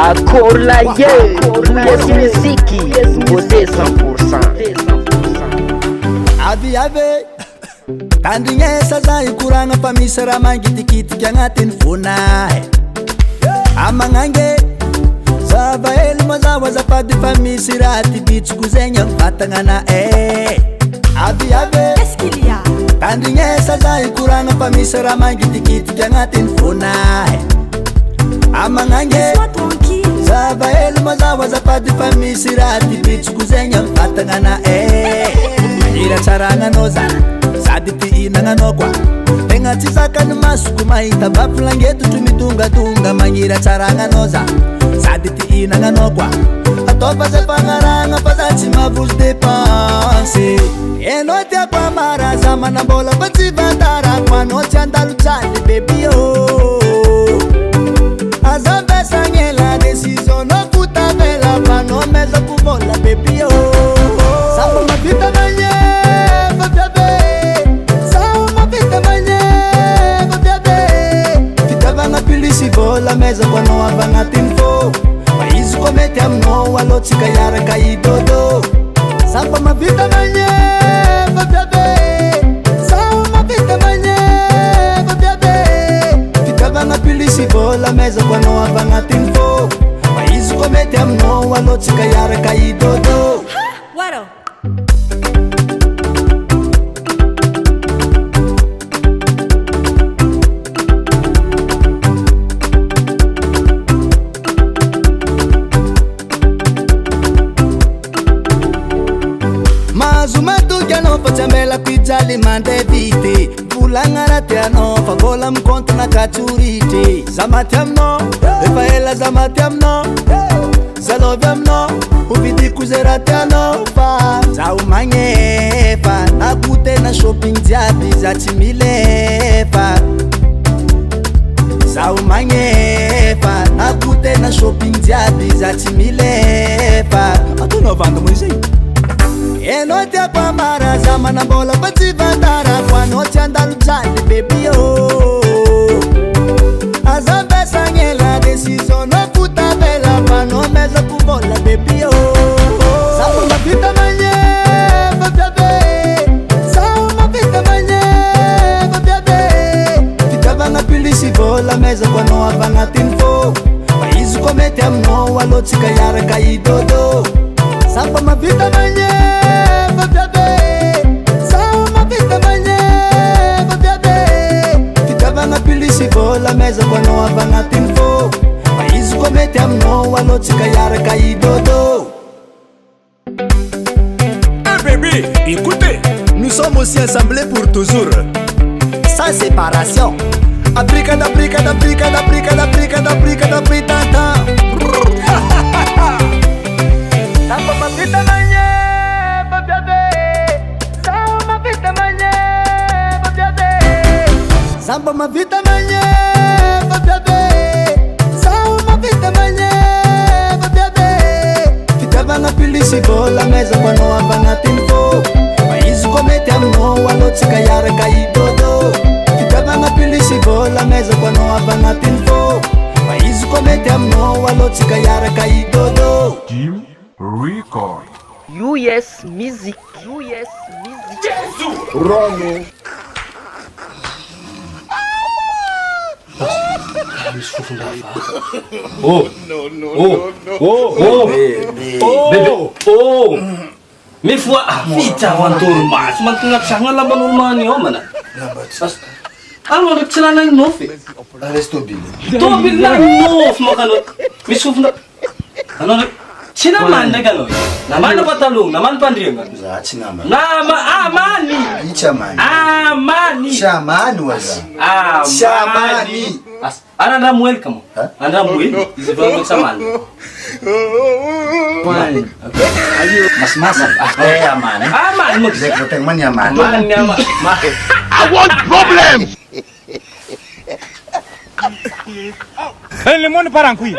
Akorla yes muziki beauté 100%. Avy ave tandrignesa za ikoragna fa misy raha mangitikitiky agnatin'ny vonahy amagnange zavaelo mazava azafady fa misy raha tibitsiko zegny amin'ny vatagnana avy ave tandrignesa za ikoragna fa misy raha mangitikitiky agnatin'ny vonahy amagnange zavaelo mazava azafady fa misy raha tibitsiko zegny amin'ny vatagnana Ira tsaragnanao zany sady tihinananao koa tegna tsy zakany masoko mahita bafilangeto tro mitongatonga magnira tsaragnanao zany sady tihinananao koa ataova zay fagnaragna fa za tsy mavozo dépense enao tiako amaraza manambola fa tsy vantarako anao tsy andalo tsaly bebi azambesagny la décision no futavela fanao mezako vola bebi samba mavita manye la meza quando avagnatin fo ma izy ko mety aminao alo tsika iaraka idodo samba mavita manye babiabe sao mavita manye babiabe fitavagna pilisi vo la meza quando avagnatin fo ma izy ko mety aminao alo tsika iaraka idodo Waro Facciamela qui già li mande vite Vulangara te ano fa vola mkonto na kachurite Zamatiam no, efaela zamatiam no Zaloviam no, uvidi kuzera te ano fa Za umanyefa, na kute na shopping diabi za chimilefa Za umanyefa, na kute na shopping diabi za chimilefa Atu no vanda mwisei enao tiako amaraza manambola fa tsy vantarako anao tsy andalo tsaly bebi azambesagny la décision no futavela fanao mezako vola bebi samba mavita manye babiabe sao mavita manye babiabe fitavagna pilisi vola mezako anao avagnatin fo fa izy ko mety aminao alo tsika iaraka idodo samba mavita manye la meza quando avagnatin fo ma izy ko mety aminao alo tsika iaraka idodo bébé, écoutez, nous sommes aussi assemblés pour toujours. Sans séparation Africa d'Africa d'Africa d'Africa d'Africa d'Africa d'Africa Samba mavita manye babiabe sao mavita manye babiabe Samba mavita manye babiabe sao mavita manye babiabe fitavagna pilisi vola meza quando avagnatin fo ma izy ko mety aminao alo tsika iaraka idodo fitavagna pilisi vola meza quando avagnatin fo ma izy ko mety aminao alo tsika iaraka idodo Jim Record US Music Rono Mais foi vita vantoro mas magnatsagna lamban'olo magnio mana. Ano tsy nanay nofy. Tobily na nofy makano. Misy fofona. Ano tsy naman na ganoy. Naman na patalong, naman pandrianga. Za tsy naman Mani. Icha mani Mani. Shamani waza Mani. Anda muel kamu. Anda muel. Isi vlog sama anda. Man. Ayo. Mas. Aman. Aman mo. Zek teng man yaman. Man yaman. I want problems. Lemon parang kui.